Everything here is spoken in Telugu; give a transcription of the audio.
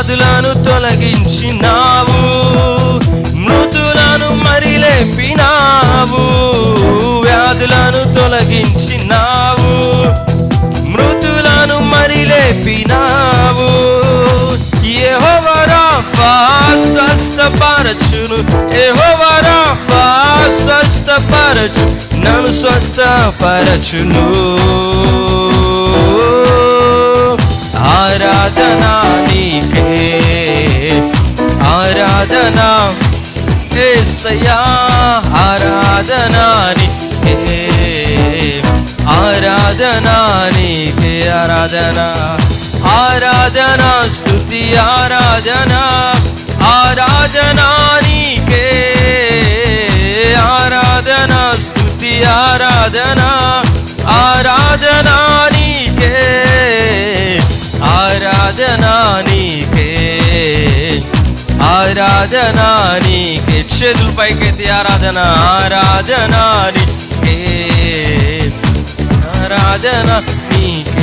వ్యాధులను తొలగించినావు, మృతులను మరి లేపినావు. వ్యాధులను తొలగించినావు, మృతులను మరి లేపినావు. యెహోవా రాఫా స్వస్థపరచును, యెహోవా రాఫా స్వస్థపరచు, నన్ను స్వస్థపరచును. ఆరాధన నీకే, ఆరాధన యేసయ్యా, ఆరాధన నీకే, ఆరాధన నీకే, ఆరాధన ఆరాధన స్తుతి ఆరాధన, ఆరాధన నీకే, ఆరాధన స్తుతి ఆరాధన, ఆరాధన నీకే, ఆరాధన నీకే, ఆరాధన నీకే. చేతుల పైకెత్తి ఆరాధన, ఆరాధన నీకే, ఆరాధన నీకే.